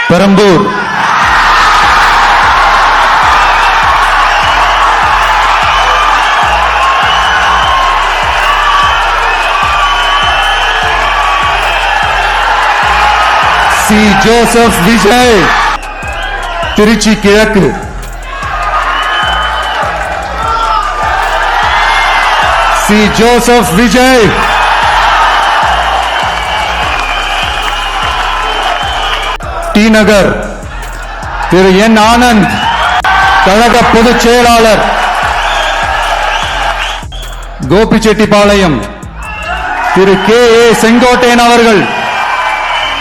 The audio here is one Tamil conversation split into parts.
பெரம்பூர் சி. ஜோசப் விஜய், திருச்சி கிழக்கு. சி. ஜோசப் விஜய், டி நகர். திரு என் ஆனந்த், கழக பொதுச் செயலாளர். கோபிச்செட்டிப்பாளையம் திரு கே. ஏ. செங்கோட்டையன் அவர்கள்,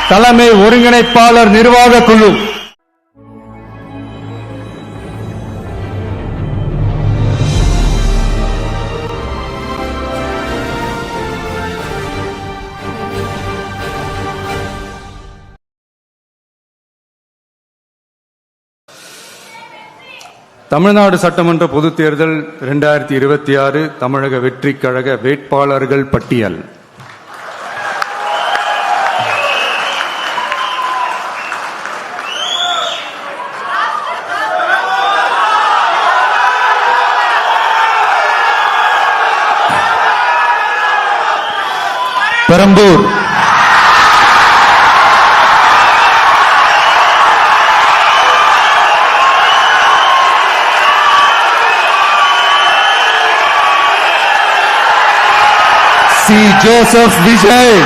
தலைமை ஒருங்கிணைப்பாளர் நிர்வாக குழு. தமிழ்நாடு சட்டமன்ற பொதுத் தேர்தல் 2026 தமிழக வெற்றிக் கழக வேட்பாளர்கள் பட்டியல். பெரம்பூர் சி. ஜோசப் விஜய்,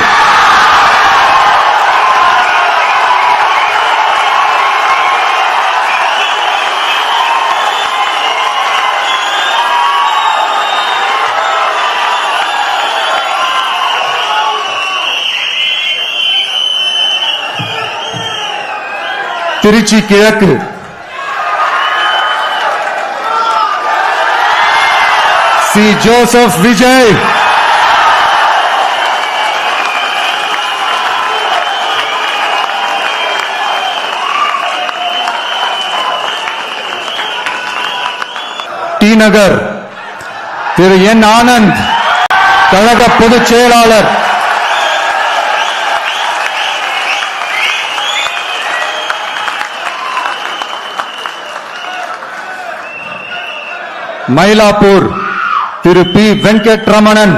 திருச்சி கிழக்கு. சி. ஜோசப் விஜய், டி நகர். திரு என் ஆனந்த், கழக பொதுச் செயலாளர். மயிலாப்பூர் திரு பி. வெங்கட்ரமணன்,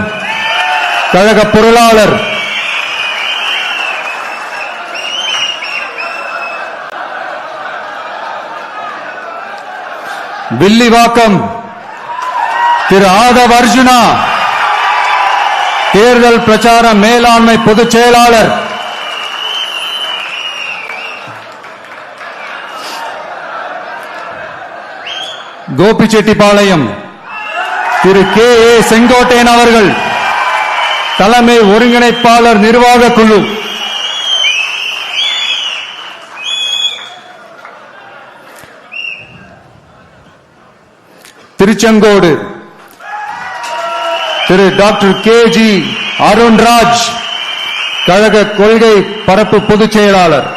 கழக பொருளாளர். வில்லிவாக்கம் திரு ஆதவ் அர்ஜுனா, தேர்தல் பிரச்சார மேலாண்மை பொதுச் செயலாளர். கோபிச்செட்டிப்பாளையம் திரு கே. ஏ. செங்கோட்டையன் அவர்கள், தலைமை ஒருங்கிணைப்பாளர் நிர்வாக குழு. Tiruchengode Thiru doctor K. G. Arunraj, கழக கொள்கை பரப்பு பொதுச் செயலாளர்.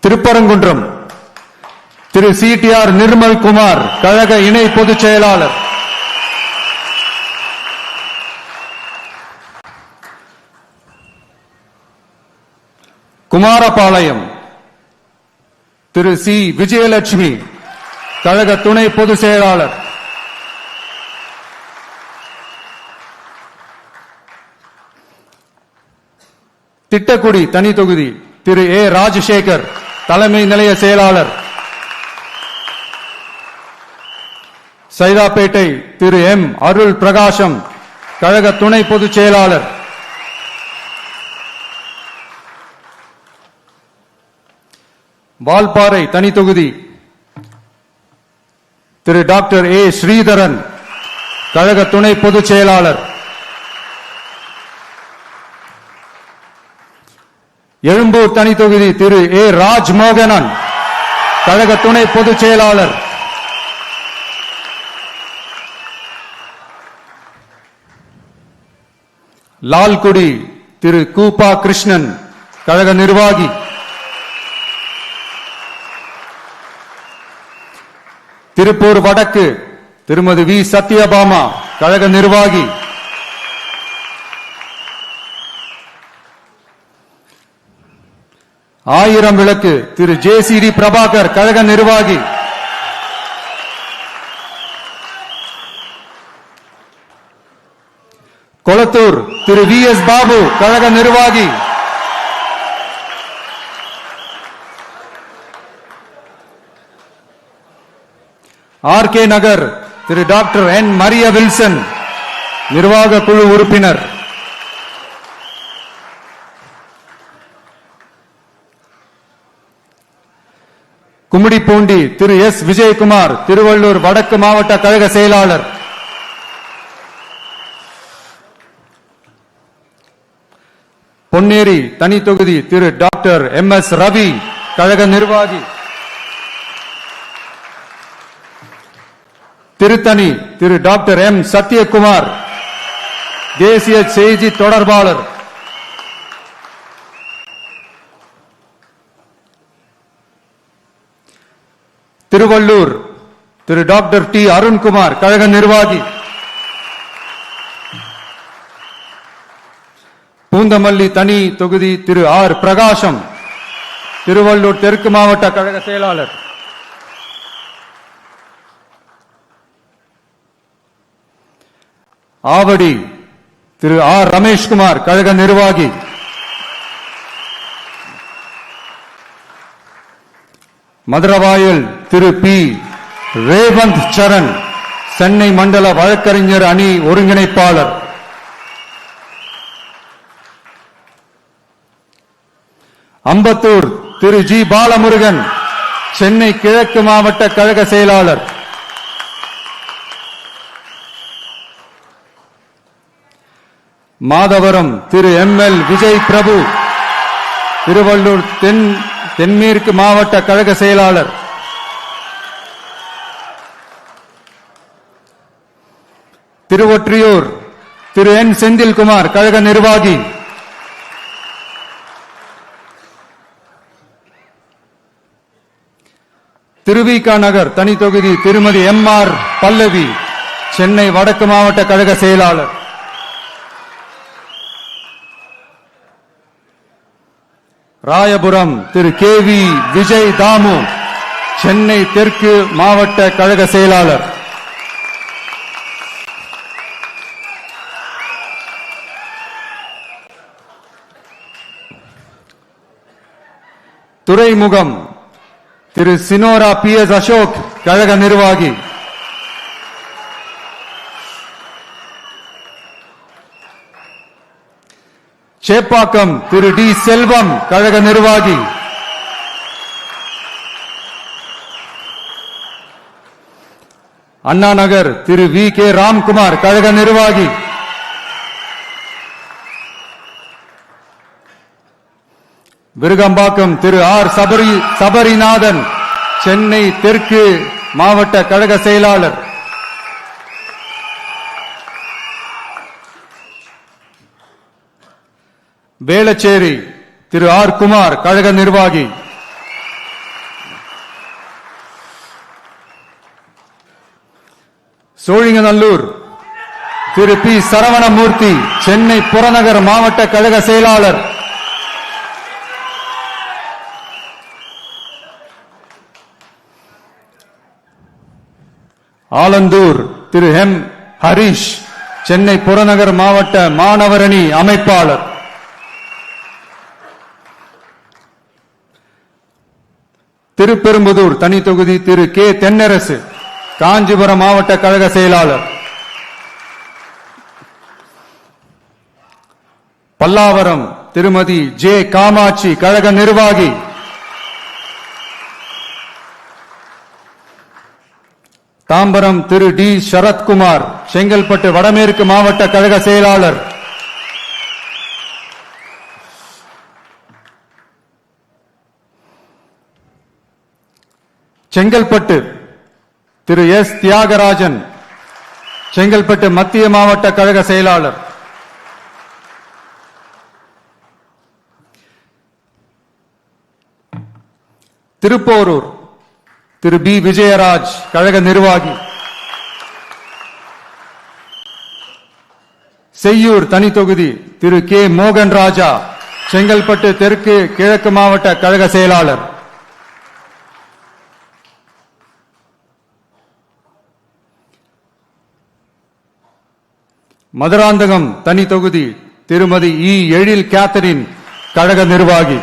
Thiruparankundram Thiru C. T. R. Nirmal Kumar, கழக இணை பொதுச் செயலாளர். குமாரபாளையம் திரு சி. விஜயலட்சுமி, கழக துணை பொதுச் செயலாளர். திட்டக்குடி தனி தொகுதி திரு ஏ. ராஜசேகர், தலைமை நிலைய செயலாளர். சைதாப்பேட்டை திரு எம். அருள் பிரகாசம், கழக துணை பொதுச் செயலாளர். வால்பாறை தனி தொகுதி திரு டாக்டர் ஏ. ஸ்ரீதரன், கழக துணை பொதுச் செயலாளர். எழும்பூர் தனி தொகுதி திரு ஏ. ராஜ்மோகனன், கழக துணை பொதுச் செயலாளர். லால்குடி திரு கூப்பா கிருஷ்ணன், கழக நிர்வாகி. திருப்பூர் வடக்கு திருமதி வி. சத்யபாமா, கழக நிர்வாகி. ஆயிரம் விளக்கு திரு ஜே.சி.டி. பிரபாகர் கழக நிர்வாகி. கொளத்தூர் திரு வி.எஸ். பாபு கழக நிர்வாகி. ஆர்.கே. நகர் திரு டாக்டர் என். மரிய வில்சன் நிர்வாக குழு உறுப்பினர். கும்மிடிப்பூண்டி திரு எஸ். விஜயகுமார் திருவள்ளூர் வடக்கு மாவட்ட கழக செயலாளர். பொன்னேரி தனி தொகுதி திரு டாக்டர் எம். எஸ். ரவி கழக நிர்வாகி. திருத்தணி திரு டாக்டர் எம். சத்யகுமார் தேசிய செய்தி தொடர்பாளர். திருவள்ளூர் திரு டாக்டர் டி. அருண்குமார் கழக நிர்வாகி. பூந்தமல்லி தனி தொகுதி திரு ஆர். பிரகாசம் திருவள்ளூர் தெற்கு மாவட்ட கழக செயலாளர். ஆவடி திரு ஆர். ரமேஷ்குமார் கழக நிர்வாகி. மதுரவாயல் திரு பி. ரேவந்த் சரண் சென்னை மண்டல வழக்கறிஞர் அணி ஒருங்கிணைப்பாளர். அம்பத்தூர் திரு ஜி. பாலமுருகன் சென்னை கிழக்கு மாவட்ட கழக செயலாளர். மாதவரம் திரு எம். எல். விஜய் பிரபு திருவள்ளூர் தென்மேற்கு மாவட்ட கழக செயலாளர். திருவொற்றியூர் திரு என். செந்தில்குமார் கழக நிர்வாகி. திருவிக நகர் தனி தொகுதி திருமதி எம். ஆர். பல்லவி சென்னை வடக்கு மாவட்ட கழக செயலாளர். ராயபுரம் திரு கே. வி. விஜய் தாமு சென்னை தெற்கு மாவட்ட கழக செயலாளர். துறைமுகம் திரு சினோரா பி. எஸ். அசோக் கழக நிர்வாகி. சேப்பாக்கம் திரு டி. செல்வம் கழக நிர்வாகி. அண்ணா நகர் திரு வி. கே. ராம்குமார் கழக நிர்வாகி. விருகம்பாக்கம் திரு ஆர். சபரிநாதன் சென்னை தெற்கு மாவட்ட கழக செயலாளர். வேளச்சேரி திரு ஆர். குமார் கழக நிர்வாகி. சோழிங்கநல்லூர் திரு பி. சரவணமூர்த்தி சென்னை புறநகர் மாவட்ட கழக செயலாளர். ஆலந்தூர் திரு எம். ஹரிஷ் சென்னை புறநகர் மாவட்ட மாணவரணி அமைப்பாளர். திருப்பெரும்புதூர் தனி தொகுதி திரு கே. தென்னரசு காஞ்சிபுரம் மாவட்ட கழக செயலாளர். பல்லாவரம் திருமதி ஜே. காமாட்சி கழக நிர்வாகி. தாம்பரம் திரு டி. சரத்குமார் செங்கல்பட்டு வடமேற்கு மாவட்ட கழக செயலாளர். செங்கல்பட்டு திரு எஸ். தியாகராஜன் செங்கல்பட்டு மத்திய மாவட்ட கழக செயலாளர். திருப்போரூர் திரு பி. விஜயராஜ் கழக நிர்வாகி. செய்யூர் தனி தொகுதி திரு கே. மோகன் ராஜா செங்கல்பட்டு தெற்கு கிழக்கு மாவட்ட கழக செயலாளர். மதுராந்தகம் தனி தொகுதி திருமதி இ. எழில் கேத்தரின் கழக நிர்வாகி.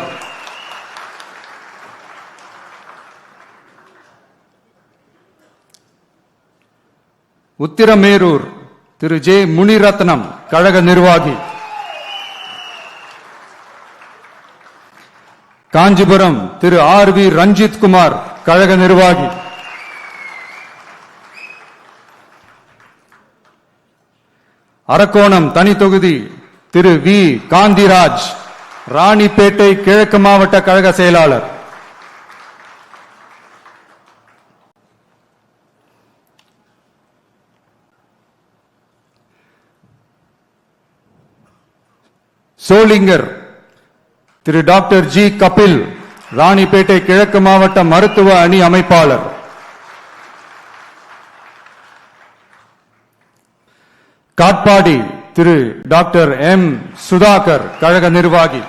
உத்திரமேரூர் திரு ஜே. முனிரத்னம் கழக நிர்வாகி. காஞ்சிபுரம் திரு ஆர். வி. ரஞ்சித் குமார் கழக நிர்வாகி. அரக்கோணம் தனி தொகுதி திரு வி. காந்திராஜ் ராணிப்பேட்டை கிழக்கு மாவட்ட கழக செயலாளர். சோளிங்கர் திரு டாக்டர் ஜி. கபில் ராணிப்பேட்டை கிழக்கு மாவட்ட மருத்துவ அணி அமைப்பாளர். காட்பாடி திரு டாக்டர் எம். சுதாகர் கழக நிர்வாகி.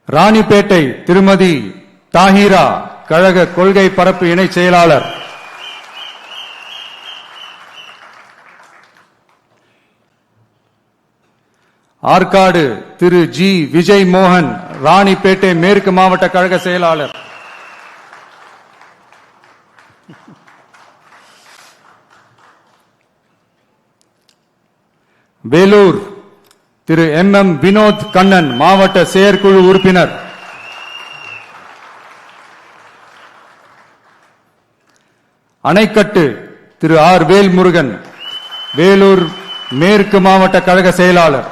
ராணிப்பேட்டை திருமதி தாஹிரா கழக கொள்கை பரப்பு இணை செயலாளர். ஆற்காடு திரு ஜி. விஜய் மோகன் ராணிப்பேட்டை மேற்கு மாவட்ட கழக செயலாளர். வேலூர் திரு எம். எம். வினோத் கண்ணன் மாவட்ட செயற்குழு உறுப்பினர். அணைக்கட்டு திரு ஆர். வேல்முருகன் வேலூர் மேற்கு மாவட்ட கழக செயலாளர்.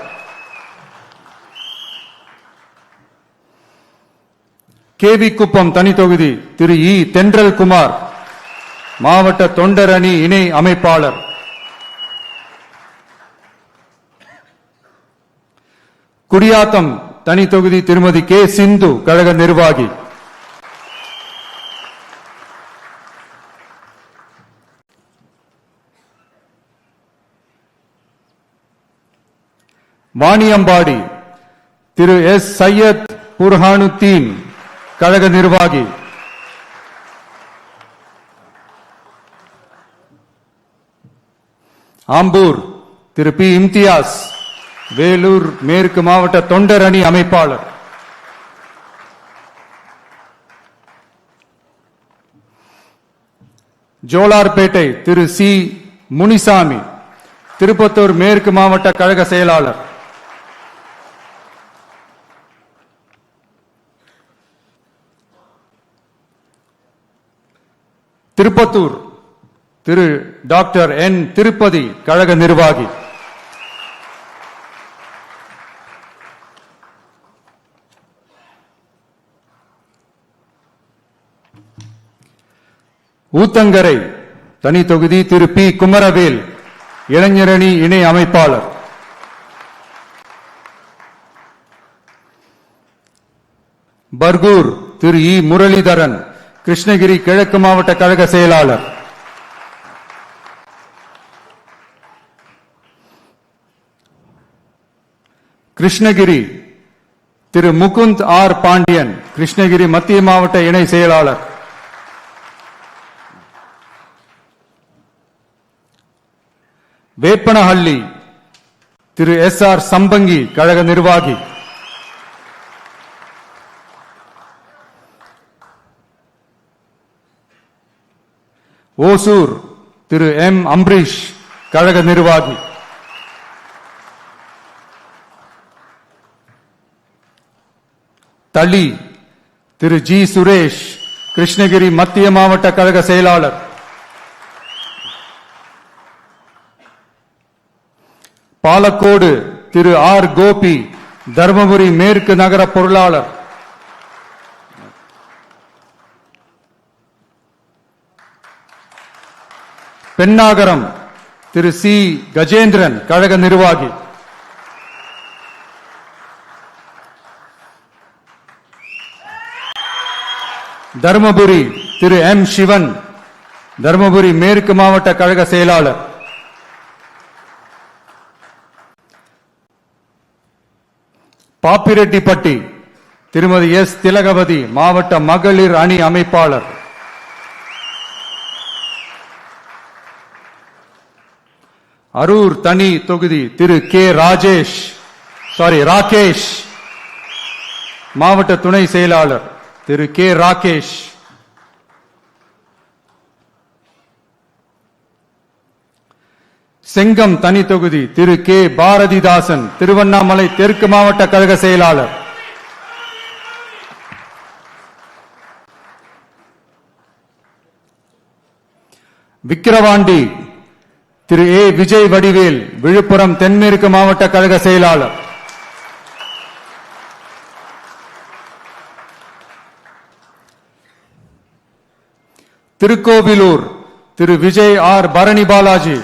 கேவி குப்பம் தனி தொகுதி திரு இ. தென்றல் குமார் மாவட்ட தொண்டர் அணி இணை அமைப்பாளர். குடியாத்தம் தனி தொகுதி திருமதி கே. சிந்து கழக நிர்வாகி. வாணியம்பாடி திரு எஸ். சையத் புர்ஹானுத்தீன் கழக நிர்வாகி. ஆம்பூர் திரு பி. இம்தியாஸ் வேலூர் மேற்கு மாவட்ட தொண்டர் அணி அமைப்பாளர். ஜோலார்பேட்டை திரு சி. முனிசாமி திருப்பத்தூர் மேற்கு மாவட்ட கழக செயலாளர். திருப்பத்தூர் திரு டாக்டர் என். திருப்பதி கழக நிர்வாகி. ஊத்தங்கரை தனி தொகுதி திரு பி. குமரவேல் இளைஞரணி இணை அமைப்பாளர். பர்கூர் திரு இ. முரளிதரன் கிருஷ்ணகிரி கிழக்கு மாவட்ட கழக செயலாளர். கிருஷ்ணகிரி திரு முகுந்த் ஆர். பாண்டியன் கிருஷ்ணகிரி மத்திய மாவட்ட இணை செயலாளர். வேப்பனஹள்ளி திரு எஸ். ஆர். சம்பங்கி கழக நிர்வாகி. ஓசூர் திரு எம். அம்பரீஷ் கழக நிர்வாகி. தளி திரு ஜி. சுரேஷ் கிருஷ்ணகிரி மத்திய மாவட்ட கழக செயலாளர். பாலக்கோடு திரு ஆர். கோபி தர்மபுரி மேற்கு நகர பொருளாளர். பெண்ணாகரம் திரு சி. கஜேந்திரன் கழக நிர்வாகி. தர்மபுரி திரு எம். சிவன் தர்மபுரி மேற்கு மாவட்ட கழக செயலாளர். பாப்பிரெட்டிப்பட்டி திருமதி எஸ் திலகவதி மாவட்ட மகளிர் அணி அமைப்பாளர். அரூர் தனி தொகுதி திரு கே ராகேஷ் மாவட்ட துணை செயலாளர் திரு கே ராகேஷ். செங்கம் தனி தொகுதி திரு கே பாரதிதாசன் திருவண்ணாமலை தெற்கு மாவட்ட கழக செயலாளர். விக்கிரவாண்டி திரு ஏ விஜய் வடிவேல் விழுப்புரம் தென்மேற்கு மாவட்ட கழக செயலாளர். திருக்கோவிலூர் திரு விஜய் ஆர் பரணி பாலாஜி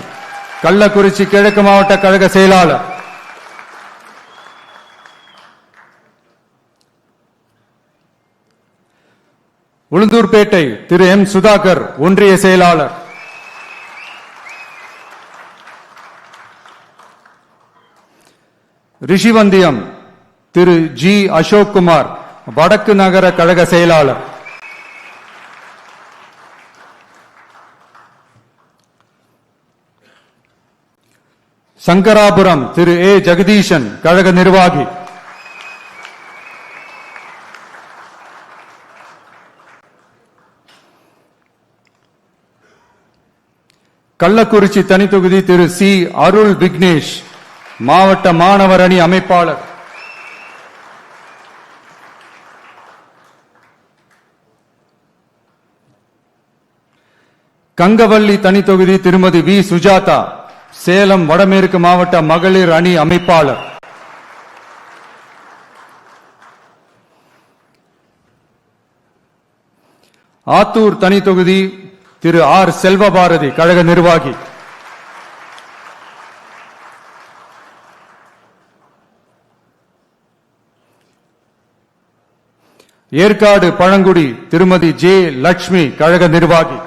கள்ளக்குறிச்சி கிழக்கு மாவட்ட கழக செயலாளர். உளுந்தூர்பேட்டை திரு எம் சுதாகர் ஒன்றிய செயலாளர். ரிஷிவந்தியம் திரு ஜி அசோக்குமார் வடக்கு நகர கழக செயலாளர். சங்கராபுரம் திரு ஏ ஜெகதீசன் கழக நிர்வாகி. கள்ளக்குறிச்சி தனித்தொகுதி திரு சி அருள் விக்னேஷ் மாவட்ட மாணவர் அணி அமைப்பாளர். கங்கவல்லி தனித்தொகுதி திருமதி வி சுஜாதா சேலம் வடமேற்கு மாவட்ட மகளிர் அணி அமைப்பாளர். ஆத்தூர் தனி தொகுதி திரு ஆர் செல்வபாரதி கழக நிர்வாகி. ஏற்காடு பழங்குடி திருமதி ஜே லட்சுமி கழக நிர்வாகி.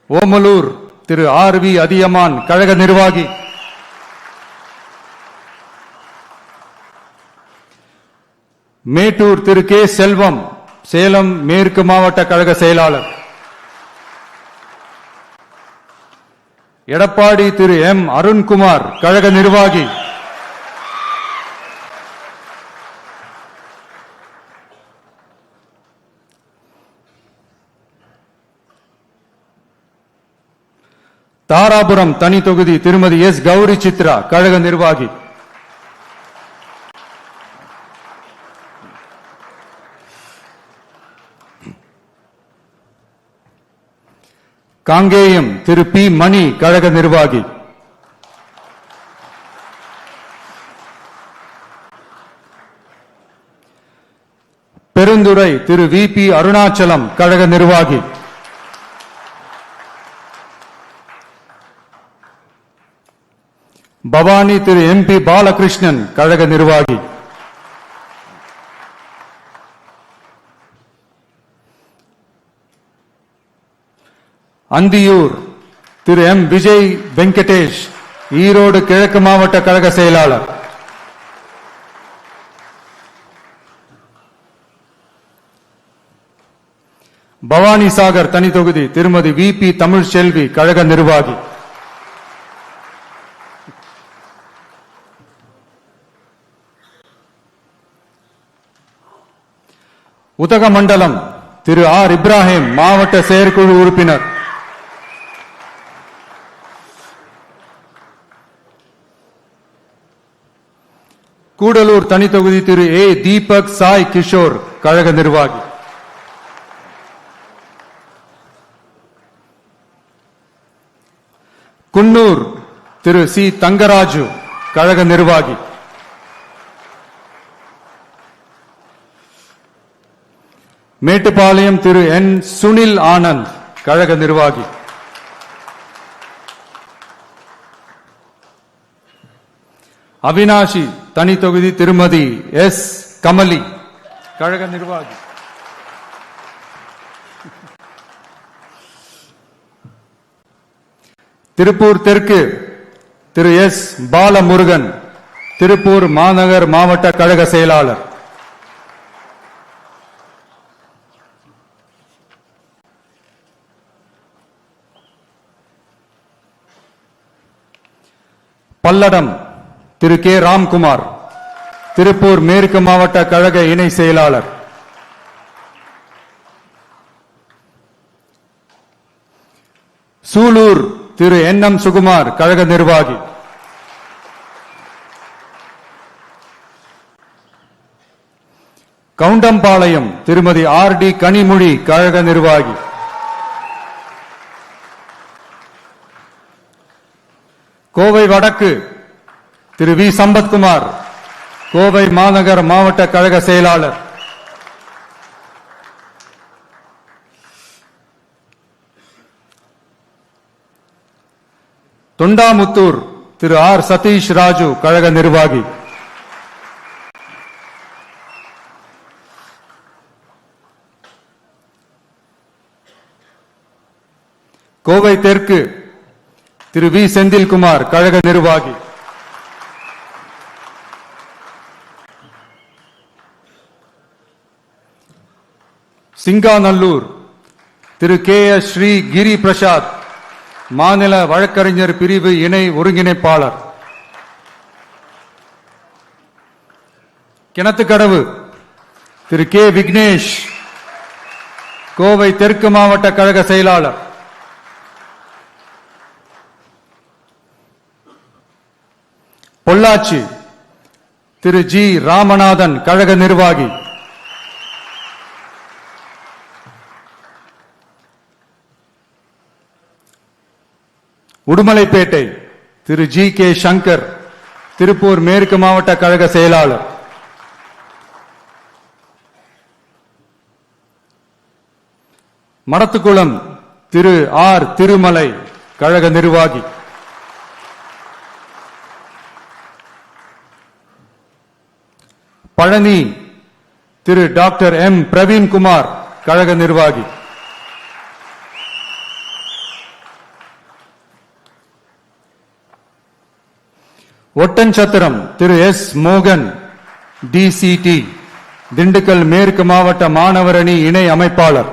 ஓமலூர் திரு ஆர் வி அதியமான் கழக நிர்வாகி. மேட்டூர் திரு கே செல்வம் சேலம் மேற்கு மாவட்ட கழக செயலாளர். எடப்பாடி திரு எம் அருண்குமார் கழக நிர்வாகி. தாராபுரம் தனி தொகுதி திருமதி எஸ் கௌரி சித்ரா கழக நிர்வாகி. காங்கேயம் திரு பி மணி கழக நிர்வாகி. பெருந்துறை திரு வி பி அருணாச்சலம் கழக நிர்வாகி. பவானி திரு எம் பி பாலகிருஷ்ணன் கழக நிர்வாகி. அந்தியூர் திரு எம் விஜய் வெங்கடேஷ் ஈரோடு கிழக்கு மாவட்ட கழக செயலாளர். பவானி சாகர் தனி தொகுதி திருமதி வி பி தமிழ்செல்வி கழக நிர்வாகி. உதகமண்டலம் திரு ஆர் இப்ராஹிம் மாவட்ட செயற்குழு உறுப்பினர். கூடலூர் தனி தொகுதி திரு ஏ தீபக் சாய் கிஷோர் கழக நிர்வாகி. குன்னூர் திரு சி தங்கராஜு கழக நிர்வாகி. மேட்டுப்பாளையம் திரு என் சுனில் ஆனந்த் கழக நிர்வாகி. அவினாஷி தனி தொகுதி திருமதி எஸ் கமலி கழக நிர்வாகி. திருப்பூர் தெற்கு திரு எஸ் பாலமுருகன், திருப்பூர் மாநகர் மாவட்ட கழக செயலாளர். பல்லடம் திரு கே ராம்குமார், திருப்பூர் மேற்கு மாவட்ட கழக இணை செயலாளர். சூலூர் திரு என் எம் சுகுமார், கழக நிர்வாகி. கவுண்டம்பாளையம் திருமதி ஆர் டி கனிமொழி, கழக நிர்வாகி. கோவை வடக்கு திரு வி சம்பத்குமார், கோவை மாநகர் மாவட்ட கழக செயலாளர். தொண்டாமுத்தூர் திரு ஆர் சதீஷ் ராஜு, கழக நிர்வாகி. கோவை தெற்கு திரு வி செந்தில்குமார், கழக நிர்வாகி. சிங்காநல்லூர் திரு கே எஸ் ஸ்ரீ கிரி பிரசாத், மாநில வழக்கறிஞர் பிரிவு இணை ஒருங்கிணைப்பாளர். கிணத்துக்கடவு திரு கே விக்னேஷ், கோவை தெற்கு மாவட்ட கழக செயலாளர். பொள்ளாச்சி திரு ஜி ராமநாதன், கழக நிர்வாகி. உடுமலைப்பேட்டை திரு ஜி கே சங்கர், திருப்பூர் மேற்கு மாவட்ட கழக செயலாளர். மடத்துக்குளம் திரு ஆர் திருமலை, கழக நிர்வாகி. பழனி திரு டாக்டர் எம் பிரவீன்குமார், கழக நிர்வாகி. ஒட்டன்சத்திரம் திரு எஸ் மோகன், டிசிடி, திண்டுக்கல் மேற்கு மாவட்ட மாணவர் அணி இணை அமைப்பாளர்.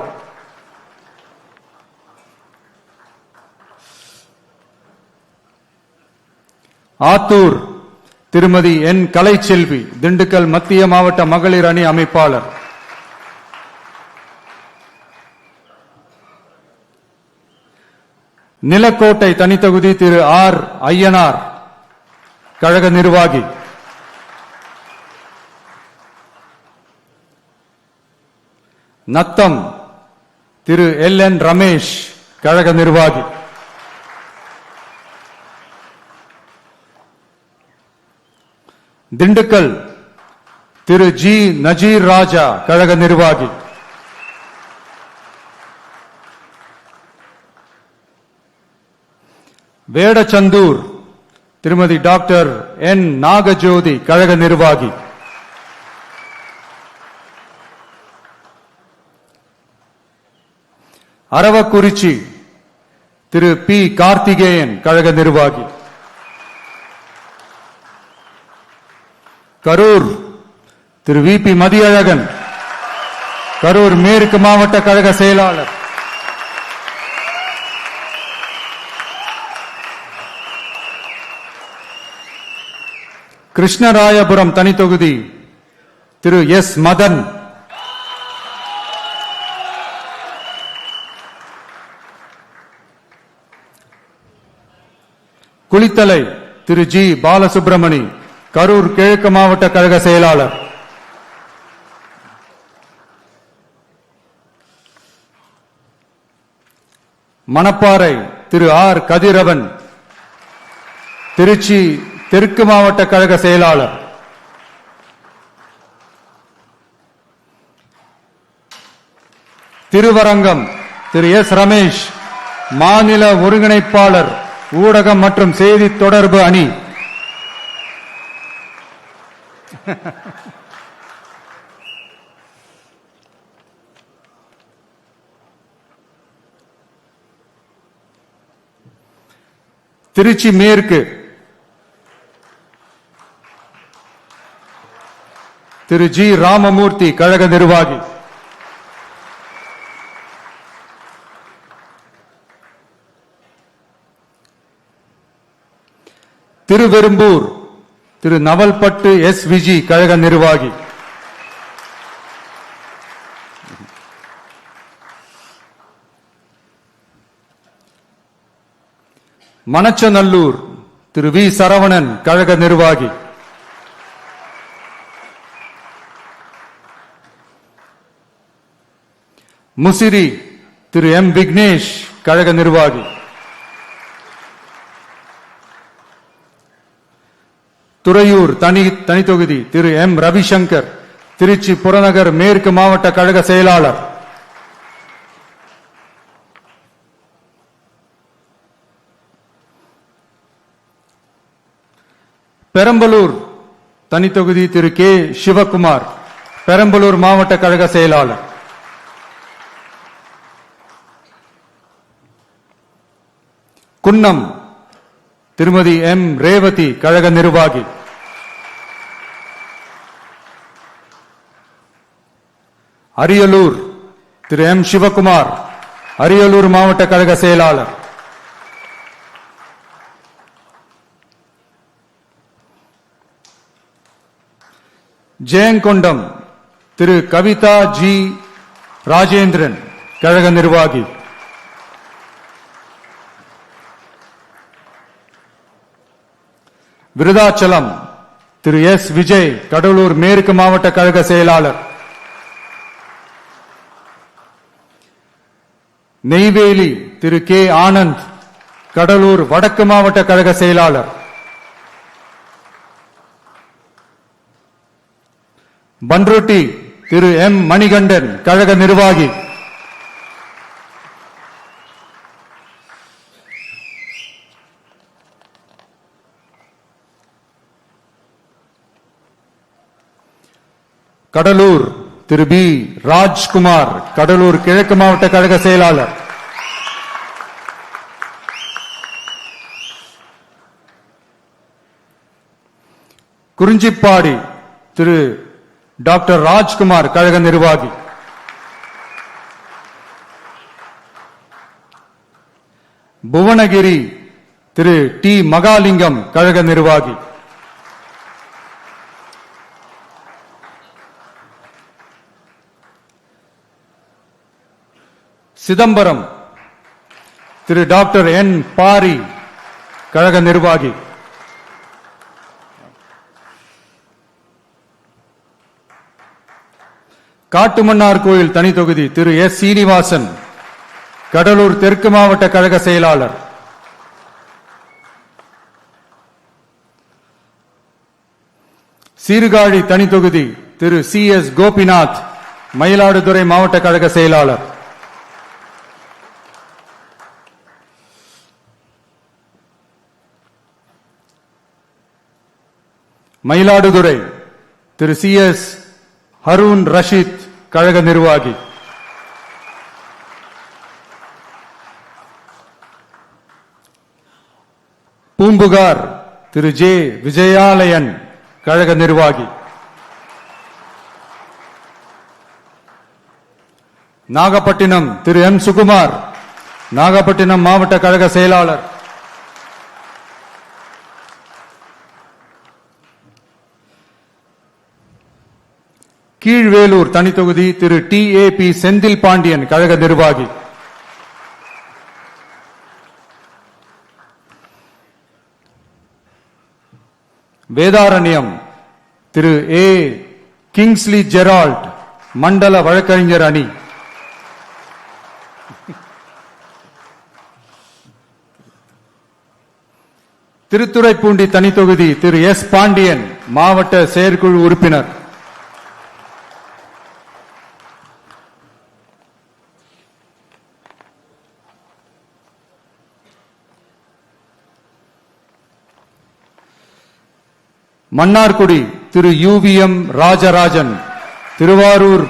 ஆத்தூர் திருமதி என் கலைச்செல்வி, திண்டுக்கல் மத்திய மாவட்ட மகளிர் அணி அமைப்பாளர். நிலக்கோட்டை தனித்தொகுதி திரு ஆர் ஐயனார், கழக நிர்வாகி. நத்தம் திரு எல் என் ரமேஷ், கழக நிர்வாகி. திண்டுக்கல் திரு ஜி நஜீர் ராஜா, கழக நிர்வாகி. வேடச்சந்தூர் திருமதி டாக்டர் என் நாகஜோதி, கழக நிர்வாகி. அரவக்குறிச்சி திரு பி கார்த்திகேயன், கழக நிர்வாகி. கரூர் திரு வி பி மதியழகன், கரூர் மேற்கு மாவட்ட கழக செயலாளர். கிருஷ்ணராயபுரம் தனித்தொகுதி திரு எஸ் மதன். குளித்தலை திரு ஜி பாலசுப்ரமணி, கரூர் கிழக்கு மாவட்ட கழக செயலாளர். மணப்பாறை திரு ஆர் கதிரவன், திருச்சி தெற்கு மாவட்ட கழக செயலாளர். திருவரங்கம் திரு எஸ் ரமேஷ், மாநில ஒருங்கிணைப்பாளர், ஊடகம் மற்றும் செய்தி தொடர்பு அணி. திருச்சி மேற்கு திரு ஜி ராமமூர்த்தி கழக நிர்வாகி, திருவெரும்பூர் திரு நவல்பட்டு எஸ் விஜி கழக நிர்வாகி, மணச்சநல்லூர் திரு வி சரவணன் கழக நிர்வாகி, முசிறி திரு எம் விக்னேஷ் கழக நிர்வாகி, துறையூர் தனி தொகுதி திரு எம் ரவிசங்கர் திருச்சி புறநகர் மேற்கு மாவட்ட கழக செயலாளர், பெரம்பலூர் தனி தொகுதி திரு கே சிவகுமார் பெரம்பலூர் மாவட்ட கழக செயலாளர், குன்னம் திருமதி எம் ரேவதி கழக நிர்வாகி, அரியலூர் திரு எம் சிவகுமார் அரியலூர் மாவட்ட கழக செயலாளர், ஜெயங்கொண்டம் திரு கவிதா ஜி ராஜேந்திரன் கழக நிர்வாகி, விருதாச்சலம் திரு எஸ் விஜய் கடலூர் மேற்கு மாவட்ட கழக செயலாளர், நெய்வேலி திரு கே ஆனந்த் கடலூர் வடக்கு மாவட்ட கழக செயலாளர், பன்ருட்டி திரு எம் மணிகண்டன் கழக நிர்வாகி, கடலூர் திரு பி ராஜ்குமார் கடலூர் கிழக்கு மாவட்ட கழக செயலாளர், குறிஞ்சிப்பாடி திரு டாக்டர் ராஜ்குமார் கழக நிர்வாகி, புவனகிரி திரு டி மகாலிங்கம் கழக நிர்வாகி, சிதம்பரம் திரு டாக்டர் என் பாரி கழக நிர்வாகி, காட்டுமன்னார் கோயில் தனி தொகுதி திரு எஸ் சீனிவாசன் கடலூர் தெற்கு மாவட்ட கழக செயலாளர், சீர்காழி தனி தொகுதி திரு சி எஸ் கோபிநாத் மயிலாடுதுறை மாவட்ட கழக செயலாளர், மயிலாடுதுறை திரு சி எஸ் ஹரூன் ரஷீத் கழக நிர்வாகி, பூம்புகார் திரு ஜே விஜயாலயன் கழக நிர்வாகி, நாகப்பட்டினம் திரு எம் சுகுமார் நாகப்பட்டினம் மாவட்ட கழக செயலாளர், கீழ்வேலூர் தனி தொகுதி திரு டி ஏ பி செந்தில் பாண்டியன் கழக நிர்வாகி, வேதாரண்யம் திரு ஏ கிங்ஸ்லி ஜெரால்ட் மண்டல வழக்கறிஞர் அணி, திருத்துறைப்பூண்டி தனி தொகுதி திரு எஸ் பாண்டியன் மாவட்ட செயற்குழு உறுப்பினர், மன்னார்குடி திரு யுவிஎம் ராஜராஜன் திருவாரூர்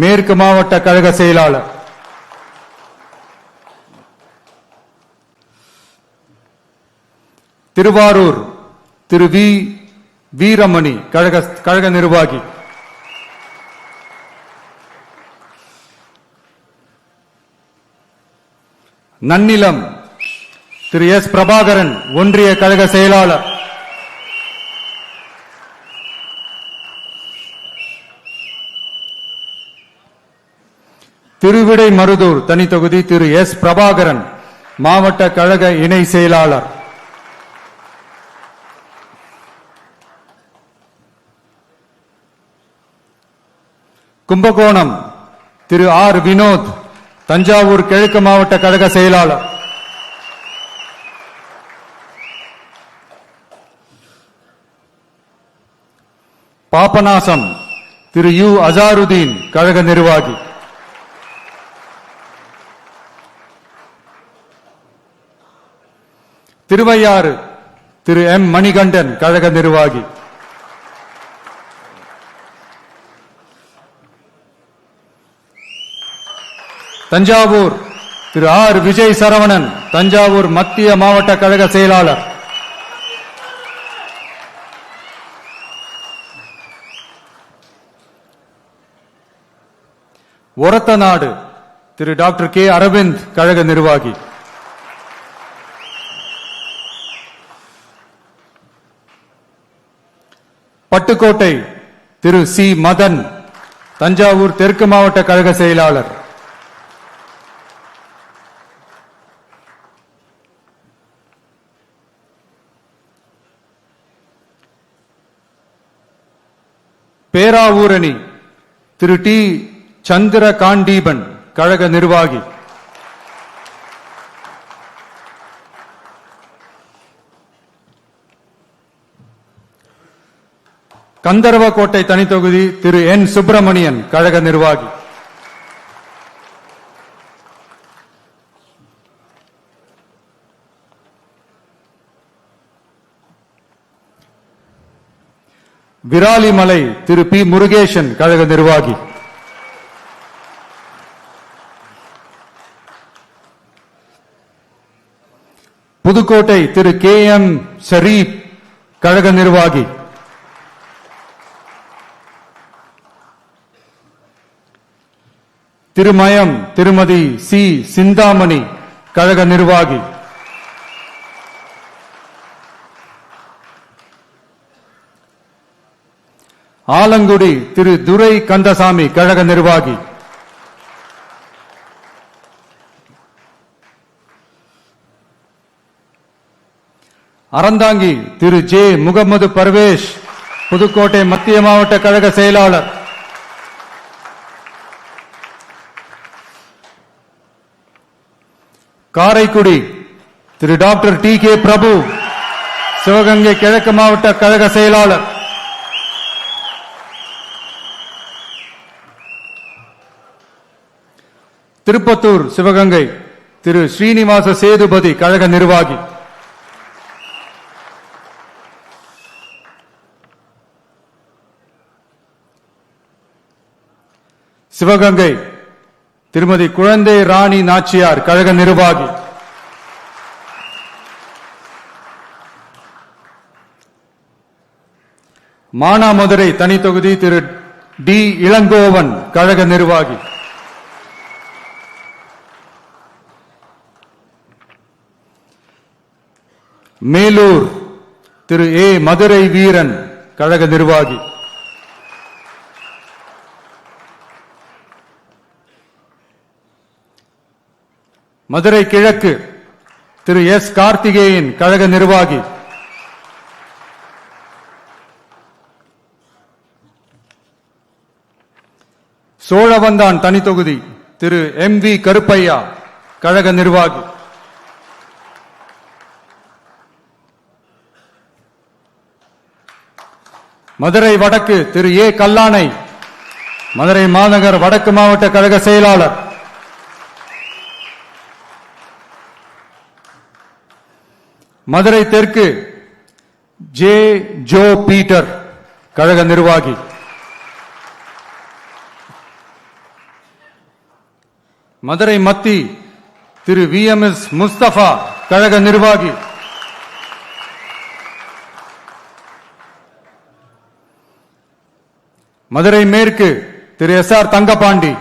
மேற்கு மாவட்ட கழக செயலாளர், திருவாரூர் திரு வி வீரமணி கழக நிர்வாகி, நன்னிலம் திரு எஸ் பிரபாகரன் ஒன்றிய கழக செயலாளர். திருவிடை மருதூர் தனி தொகுதி திரு எஸ் பிரபாகரன் மாவட்ட கழக இணை செயலாளர். கும்பகோணம் திரு ஆர் வினோத் தஞ்சாவூர் கிழக்கு மாவட்ட கழக செயலாளர். பாபநாசம் திரு யு அசாருதீன் கழக நிர்வாகி. திருவையாறு திரு எம் மணிகண்டன் கழக நிர்வாகி. தஞ்சாவூர் திரு ஆர் விஜய் சரவணன் தஞ்சாவூர் மத்திய மாவட்ட கழக செயலாளர். ஒரத்தநாடு திரு டாக்டர் கே அரவிந்த் கழக நிர்வாகி. பட்டுக்கோட்டை திரு சி மதன் தஞ்சாவூர் தெற்கு மாவட்ட கழக செயலாளர். பேராவூரணி திரு டி சந்திர காண்டீபன் கழக நிர்வாகி. கந்தர்வக்கோட்டை தனி தொகுதி திரு என் சுப்பிரமணியன் கழக நிர்வாகி. விராலிமலை திரு பி முருகேசன் கழக நிர்வாகி. புதுக்கோட்டை திரு கே எம் ஷரீப் கழக நிர்வாகி. திருமயம் திருமதி சி சிந்தாமணி கழக நிர்வாகி. ஆலங்குடி திரு துரை கந்தசாமி கழக நிர்வாகி. அறந்தாங்கி திரு ஜே முகமது பர்வேஷ் புதுக்கோட்டை மத்திய மாவட்ட கழக செயலாளர். காரைக்குடி திரு டாக்டர் டி கே பிரபு சிவகங்கை கிழக்கு மாவட்ட கழக செயலாளர். திருப்பத்தூர் சிவகங்கை திரு ஸ்ரீனிவாச சேதுபதி கழக நிர்வாகி. சிவகங்கை திருமதி குழந்தை ராணி நாச்சியார் கழக நிர்வாகி. மானாமதுரை தனி தொகுதி திரு டி இளங்கோவன் கழக நிர்வாகி. மேலூர் திரு ஏ மதுரை வீரன் கழக நிர்வாகி. மதுரை கிழக்கு திரு எஸ் கார்த்திகேயன் கழக நிர்வாகி. சோழவந்தான் தனி தொகுதி திரு எம் வி கருப்பையா கழக நிர்வாகி. மதுரை வடக்கு திரு ஏ கல்லானை மதுரை மாநகர் வடக்கு மாவட்ட கழக செயலாளர். மதுரை தெற்கு ஜே ஜோ பீட்டர் கழக நிர்வாகி. மதுரை மத்தி திரு வி எம் எஸ் முஸ்தபா கழக நிர்வாகி. மதுரை மேற்கு திரு எஸ் ஆர் தங்கபாண்டி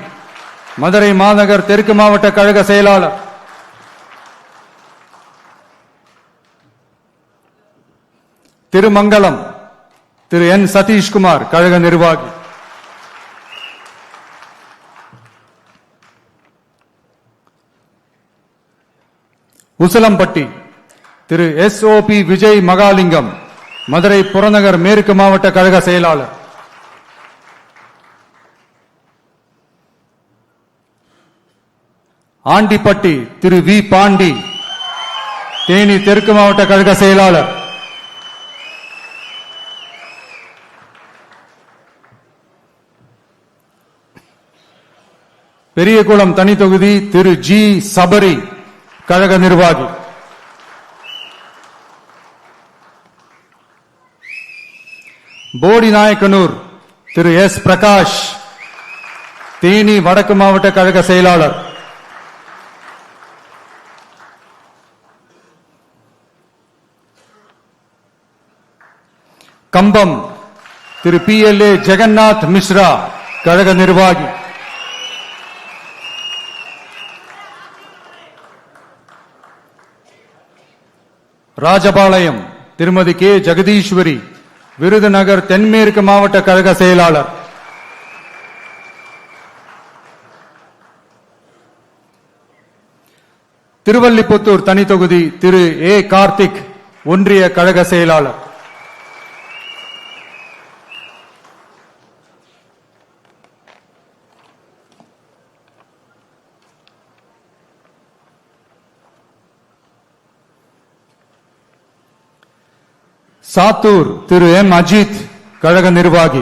மதுரை மாநகர் தெற்கு மாவட்ட கழக செயலாளர். திருமங்கலம் திரு என் சதீஷ்குமார் கழக நிர்வாகி. உசிலம்பட்டி திரு SOP விஜய் மகாலிங்கம் மதுரை புறநகர் மேற்கு மாவட்ட கழக செயலாளர். ஆண்டிப்பட்டி திரு வி பாண்டி தேனி தெற்கு மாவட்ட கழக செயலாளர். பெரியகுளம் தனி தொகுதி திரு ஜி சபரி கழக நிர்வாகி. போடிநாயக்கனூர் திரு S பிரகாஷ் தேனி வடக்கு மாவட்ட கழக செயலாளர். கம்பம் திரு PLA ஜெகநாத் மிஸ்ரா கழக நிர்வாகி. ராஜபாளையம் திருமதி K ஜெகதீஸ்வரி விருதுநகர் தென்மேற்கு மாவட்ட கழக செயலாளர். திருவல்லிபுத்தூர் தனி தொகுதி திரு A கார்த்திக் ஒன்றிய கழக செயலாளர். சாத்தூர் திரு M அஜித் கழக நிர்வாகி.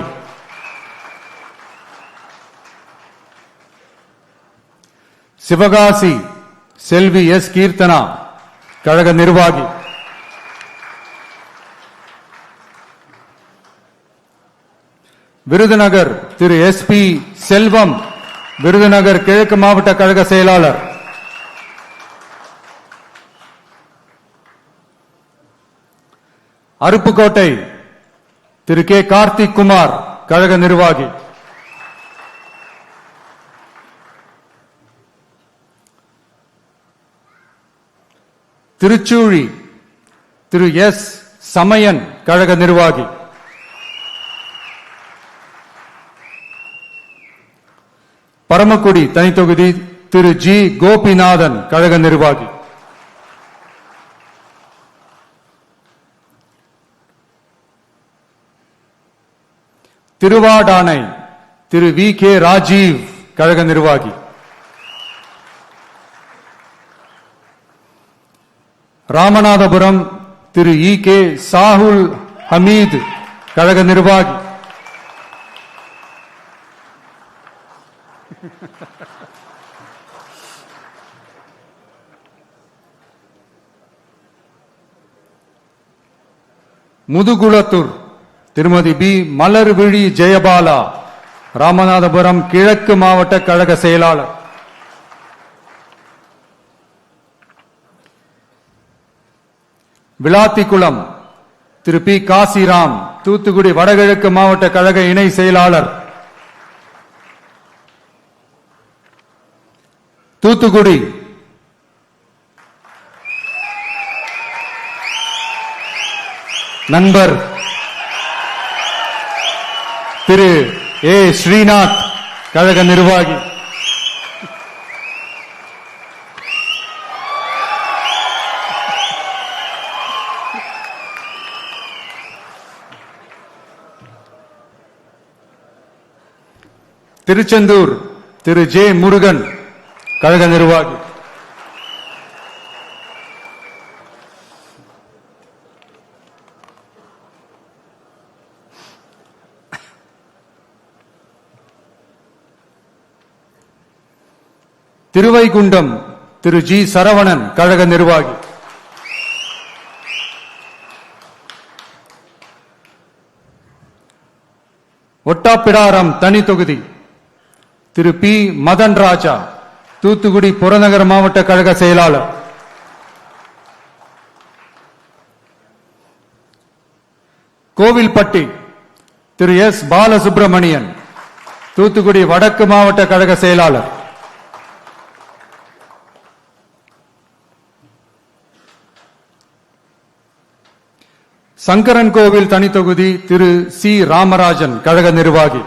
சிவகாசி செல்வி S கீர்த்தனா கழக நிர்வாகி. விருதுநகர் திரு SP செல்வம் விருதுநகர் கிழக்கு மாவட்ட கழக செயலாளர். அருப்புக்கோட்டை திரு K கார்த்திக் குமார் கழக நிர்வாகி. திருச்சூழி திரு S சமயன் கழக நிர்வாகி. பரமக்குடி தனி தொகுதி திரு G கோபிநாதன் கழக நிர்வாகி. திருவாடானை திரு V K ராஜீவ் கழக நிர்வாகி. ராமநாதபுரம் திரு E K சாகுல் ஹமீத் கழக நிர்வாகி. முதுகுளத்தூர் திருமதி B மலர்விழி ஜெயபாலா ராமநாதபுரம் கிழக்கு மாவட்ட கழக செயலாளர். விளாத்திக்குளம் திரு P காசிராம் தூத்துக்குடி வடகிழக்கு மாவட்ட கழக இணை செயலாளர். தூத்துக்குடி நண்பர் திரு A ஸ்ரீநாத் கழக நிர்வாகி. திருச்செந்தூர் திரு J முருகன் கழக நிர்வாகி. திருவைகுண்டம் திரு G சரவணன் கழக நிர்வாகி. ஒட்டாப்பிடாரம் தனி தொகுதி திரு P மதன் ராஜா தூத்துக்குடி புறநகர் மாவட்ட கழக செயலாளர். கோவில்பட்டி திரு S பாலசுப்பிரமணியன் தூத்துக்குடி வடக்கு மாவட்ட கழக செயலாளர். சங்கரன் கோவில் தனி தொகுதி திரு சி ராமராஜன் கழக நிர்வாகி.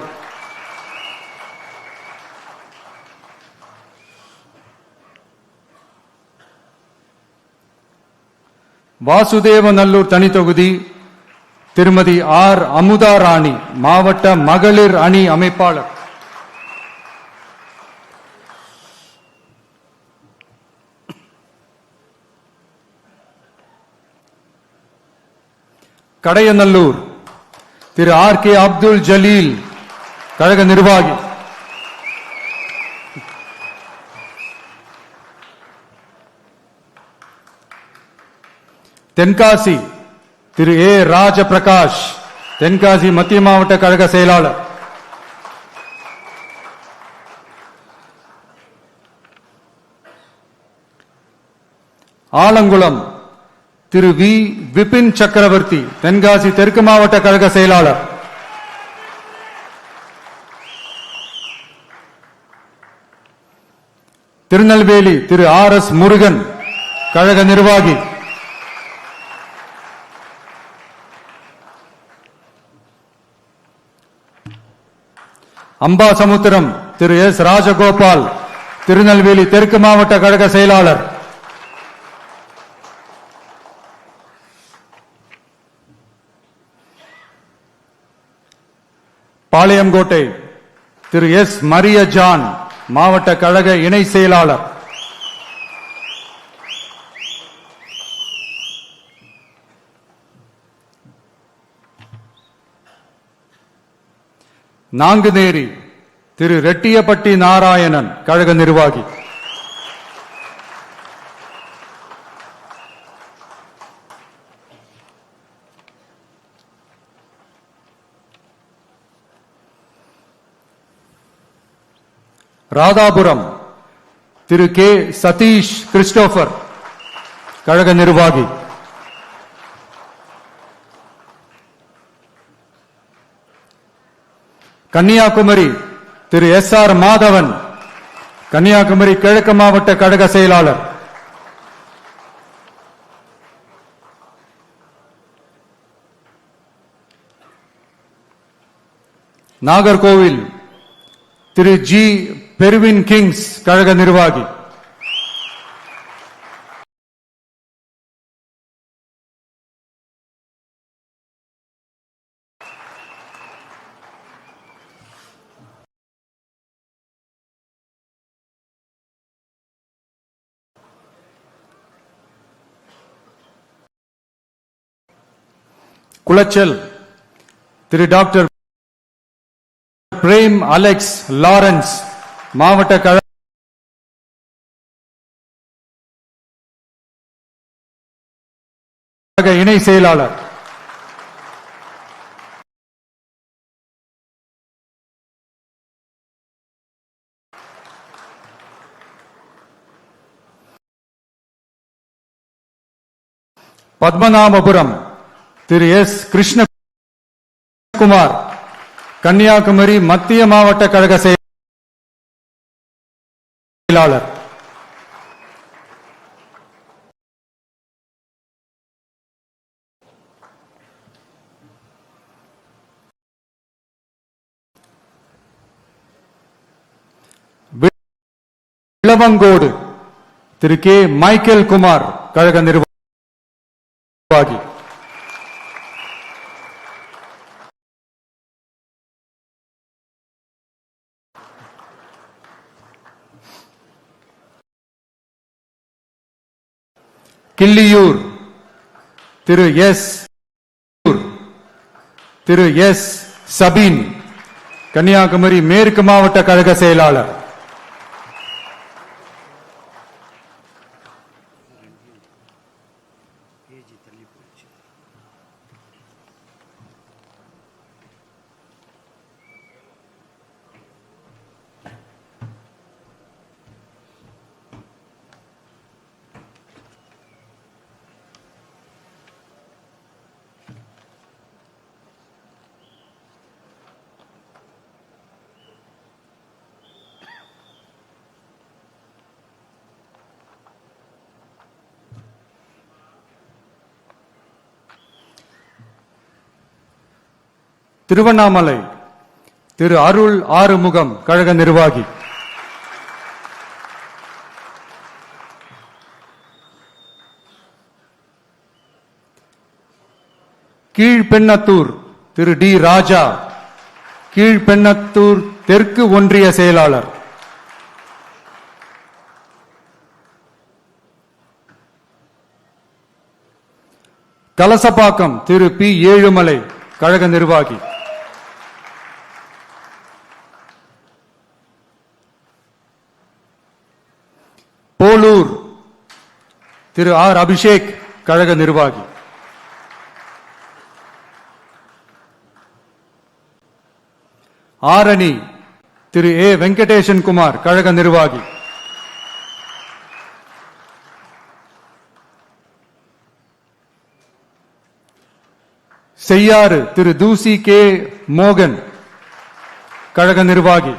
வாசுதேவநல்லூர் தனி தொகுதி திருமதி ஆர் அமுதா ராணி மாவட்ட மகளிர் அணி அமைப்பாளர். கடையநல்லூர் திரு ஆர் கே அப்துல் ஜலீல் கழக நிர்வாகி. தென்காசி திரு ஏ ராஜபிரகாஷ் தென்காசி மத்திய மாவட்ட கழக செயலாளர். ஆலங்குளம் திரு வி விபின் சக்கரவர்த்தி தென்காசி தெற்கு மாவட்ட கழக செயலாளர். திருநெல்வேலி திரு ஆர் எஸ் முருகன் கழக நிர்வாகி. அம்பாசமுத்திரம் திரு எஸ் ராஜகோபால் திருநெல்வேலி தெற்கு மாவட்ட கழக செயலாளர். பாளையங்கோட்டை திரு எஸ் மரிய ஜான் மாவட்ட கழக இணை செயலாளர். நாங்குநேரி திரு ரெட்டியப்பட்டி நாராயணன் கழக நிர்வாகி. ராதாபுரம் திரு கே சதீஷ் கிறிஸ்டோபர் கழக நிர்வாகி. கன்னியாகுமரி திரு எஸ் ஆர் மாதவன் கன்னியாகுமரி கிழக்கு மாவட்ட கழக செயலாளர். நாகர்கோவில் திரு ஜி பெர்வின் கிங்ஸ் கழக நிர்வாகி. குளச்சல் திரு டாக்டர் பிரேம் அலெக்ஸ் லாரன்ஸ் மாவட்ட கழக இணை செயலாளர். பத்மநாபபுரம் திரு எஸ் கிருஷ்ணகுமார் கன்னியாகுமரி மத்திய மாவட்ட கழக செயலாளர். இளவங்கோடு திரு கே மைக்கேல் குமார் கழக நிர்வாகி. கிள்ளியூர் திரு எஸ் சபீன் கன்னியாகுமரி மேற்கு மாவட்ட கழக செயலாளர். திருவண்ணாமலை திரு அருள் ஆறுமுகம் கழக நிர்வாகி. கீழ்பெண்ணத்தூர் திரு டி ராஜா, கீழ்பெண்ணத்தூர் தெற்கு ஒன்றிய செயலாளர். கலசப்பாக்கம் திரு பி ஏழுமலை கழக நிர்வாகி. போலூர் திரு ஆர் அபிஷேக் கழக நிர்வாகி. ஆரணி திரு ஏ வெங்கடேசன் குமார் கழக நிர்வாகி. செய்யாறு திரு தூசி கே மோகன் கழக நிர்வாகி.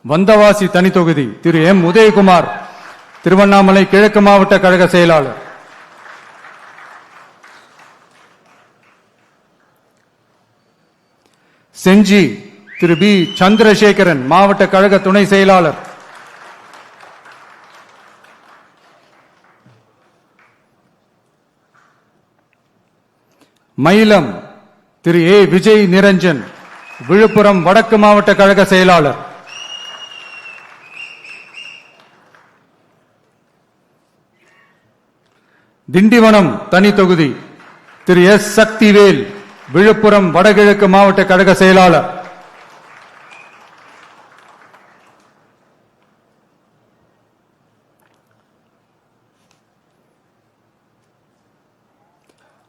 வந்தவாசி தனி தொகுதி திரு எம் உதயகுமார் திருவண்ணாமலை கிழக்கு மாவட்ட கழக செயலாளர். செஞ்சி திரு பி சந்திரசேகரன் மாவட்ட கழக துணை செயலாளர். மயிலம் திரு ஏ விஜய் நிரஞ்சன் விழுப்புரம் வடக்கு மாவட்ட கழக செயலாளர். திண்டிவனம் தனி தொகுதி திரு எஸ் சக்திவேல் விழுப்புரம் வடகிழக்கு மாவட்ட கழக செயலாளர்.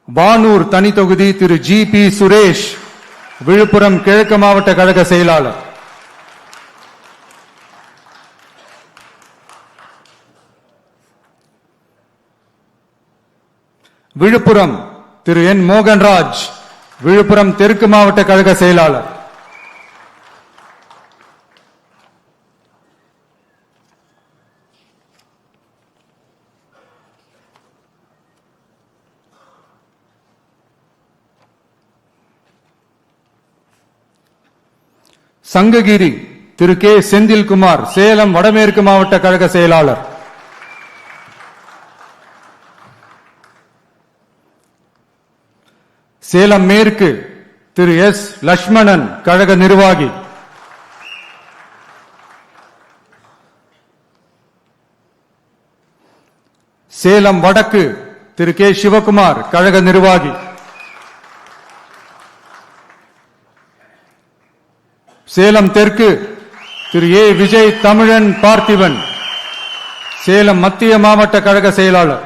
வானூர் தனி தொகுதி திரு ஜி பி சுரேஷ் விழுப்புரம் கிழக்கு மாவட்ட கழக செயலாளர். விழுப்புரம் திரு என் மோகன்ராஜ் விழுப்புரம் தெற்கு மாவட்ட கழக செயலாளர். சங்ககிரி திரு கே செந்தில்குமார் சேலம் வடமேற்கு மாவட்ட கழக செயலாளர். சேலம் மேற்கு திரு எஸ் லட்சுமணன் கழக நிர்வாகி. சேலம் வடக்கு திரு கே சிவகுமார் கழக நிர்வாகி. சேலம் தெற்கு திரு ஏ விஜய் தமிழன் பார்த்திபன் சேலம் மத்திய மாவட்ட கழக செயலாளர்.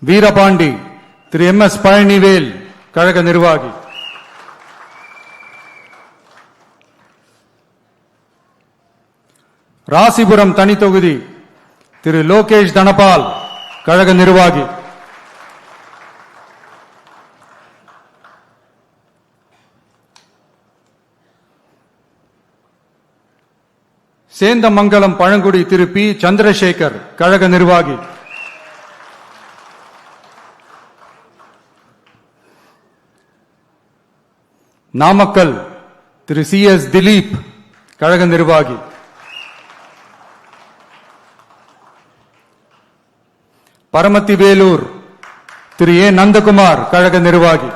வீரபாண்டி திரு எம் எஸ் பழனிவேல் கழக நிர்வாகி. ராசிபுரம் தனி தொகுதி திரு லோகேஷ் தனபால் கழக நிர்வாகி. சேந்தமங்கலம் பழங்குடி திரு பி சந்திரசேகர் கழக நிர்வாகி. நாமக்கல் திரு சி எஸ் திலீப் கழக நிர்வாகி. பரமத்தி வேலூர் திரு ஏ நந்தகுமார் கழக நிர்வாகி.